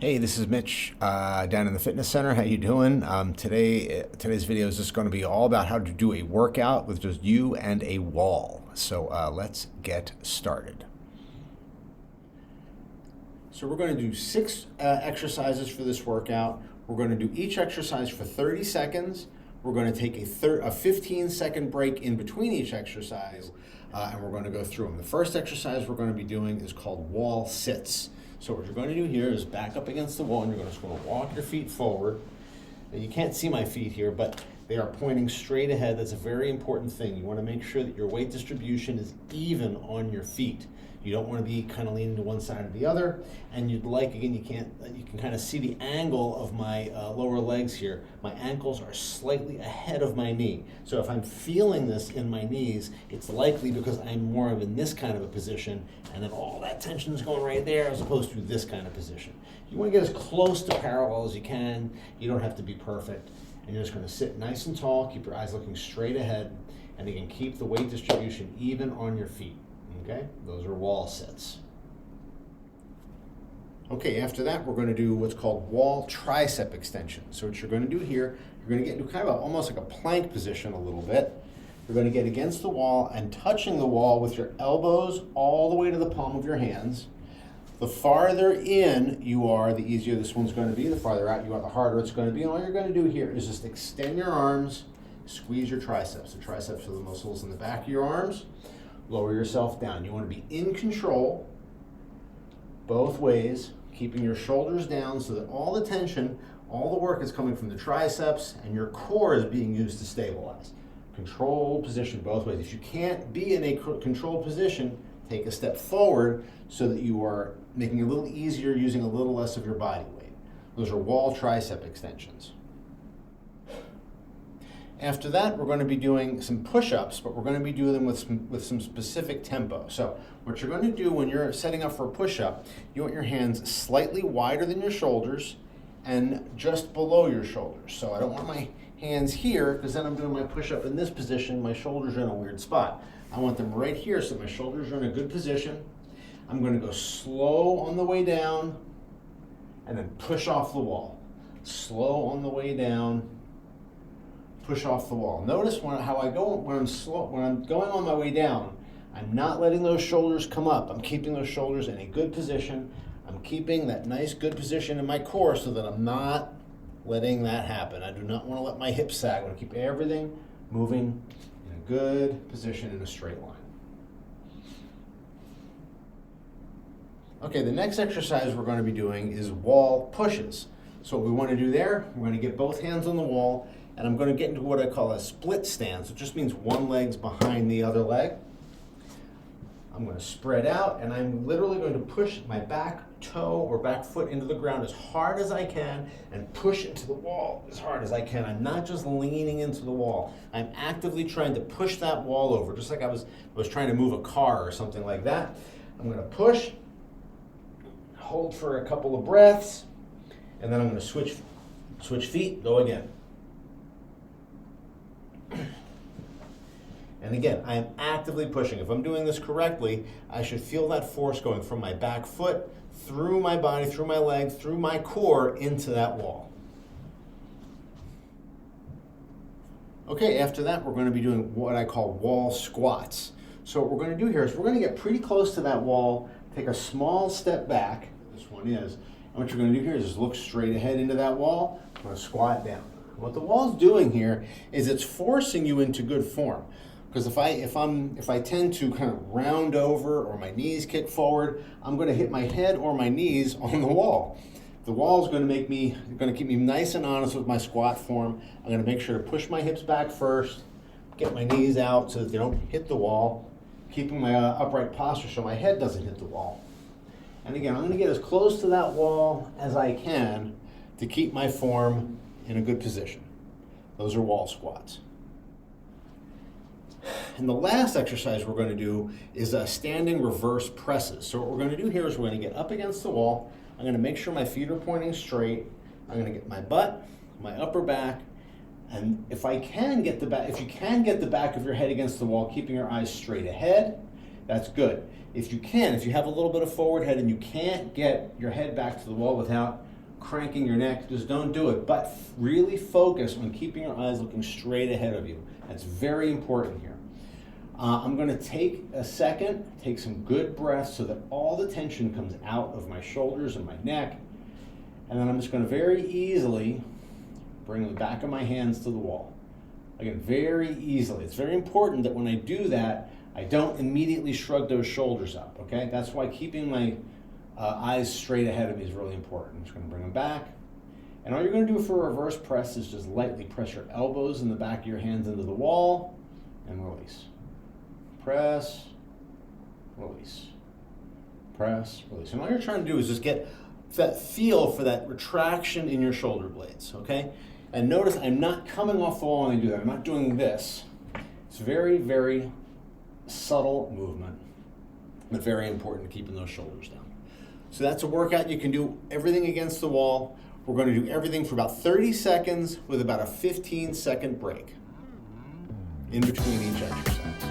Hey, this is Mitch down in the fitness center. How you doing? Today's video is just going to be all about how to do a workout with just you and a wall. So let's get started. So we're going to do six exercises for this workout. We're going to do each exercise for 30 seconds. We're going to take a 15-second break in between each exercise, and we're going to go through them. The first exercise we're going to be doing is called wall sits. So what you're going to do here is back up against the wall, and you're just going to walk your feet forward. Now you can't see my feet here, but they are pointing straight ahead. That's a very important thing. You want to make sure that your weight distribution is even on your feet. You don't want to be kind of leaning to one side or the other. And you'd like, again, you can kind of see the angle of my lower legs here. My ankles are slightly ahead of my knee. So if I'm feeling this in my knees, it's likely because I'm more of in this kind of a position, and then all that tension is going right there as opposed to this kind of position. You want to get as close to parallel as you can. You don't have to be perfect. And you're just going to sit nice and tall, keep your eyes looking straight ahead, and again, keep the weight distribution even on your feet. Okay, those are wall sits. Okay, after that, we're going to do what's called wall tricep extension. So what you're going to do here, you're going to get into kind of almost like a plank position a little bit. You're going to get against the wall and touching the wall with your elbows all the way to the palm of your hands. The farther in you are, the easier this one's going to be. The farther out you are, the harder it's going to be. And all you're going to do here is just extend your arms, squeeze your triceps. The triceps are the muscles in the back of your arms. Lower yourself down. You want to be in control both ways, keeping your shoulders down so that all the tension, all the work is coming from the triceps, and your core is being used to stabilize. Controlled position both ways. If you can't be in a controlled position, take a step forward so that you are making it a little easier using a little less of your body weight. Those are wall tricep extensions. After that, we're going to be doing some push-ups, but we're going to be doing them with some specific tempo. So what you're going to do when you're setting up for a push-up, you want your hands slightly wider than your shoulders and just below your shoulders. So I don't want my hands here, because then I'm doing my push-up in this position. My shoulders are in a weird spot. I want them right here so my shoulders are in a good position. I'm going to go slow on the way down and then push off the wall. Slow on the way down, push off the wall. Notice how I go when I'm going on my way down. I'm not letting those shoulders come up. I'm keeping those shoulders in a good position. I'm keeping that nice good position in my core so that I'm not letting that happen. I do not want to let my hips sag. I want to keep everything moving in a good position in a straight line. Okay, the next exercise we're going to be doing is wall pushes. So what we want to do there, we're going to get both hands on the wall, and I'm going to get into what I call a split stance. So it just means one leg's behind the other leg. I'm going to spread out, and I'm literally going to push my back toe or back foot into the ground as hard as I can and push into the wall as hard as I can. I'm not just leaning into the wall. I'm actively trying to push that wall over, just like I was trying to move a car or something like that. I'm going to push, hold for a couple of breaths, and then I'm going to switch feet, go again. And again, I am actively pushing. If I'm doing this correctly, I should feel that force going from my back foot, through my body, through my legs, through my core, into that wall. Okay, after that, we're going to be doing what I call wall squats. So what we're going to do here is we're going to get pretty close to that wall, take a small step back, this one is, and what you're going to do here is just look straight ahead into that wall. I'm going to squat down. What the wall's doing here is it's forcing you into good form. Because if I tend to kind of round over or my knees kick forward, I'm going to hit my head or my knees on the wall. The wall is going to keep me nice and honest with my squat form. I'm going to make sure to push my hips back first, get my knees out so that they don't hit the wall, keeping my upright posture so my head doesn't hit the wall. And again, I'm going to get as close to that wall as I can to keep my form in a good position. Those are wall squats. And the last exercise we're going to do is standing reverse presses. So what we're going to do here is we're going to get up against the wall. I'm going to make sure my feet are pointing straight. I'm going to get my butt, my upper back, and if you can get the back of your head against the wall, keeping your eyes straight ahead, that's good. If you have a little bit of forward head and you can't get your head back to the wall without cranking your neck, just don't do it. But really focus on keeping your eyes looking straight ahead of you. That's very important here. I'm going to take a second, take some good breaths so that all the tension comes out of my shoulders and my neck. And then I'm just going to very easily bring the back of my hands to the wall. Again, very easily. It's very important that when I do that, I don't immediately shrug those shoulders up, okay? That's why keeping my eyes straight ahead of me is really important. I'm just going to bring them back. And all you're going to do for a reverse press is just lightly press your elbows and the back of your hands into the wall and release. Press, release. Press, release. And all you're trying to do is just get that feel for that retraction in your shoulder blades, okay? And notice I'm not coming off the wall when I do that. I'm not doing this. It's very, very subtle movement, but very important, keeping those shoulders down. So that's a workout. You can do everything against the wall. We're going to do everything for about 30 seconds with about a 15-second break in between each exercise.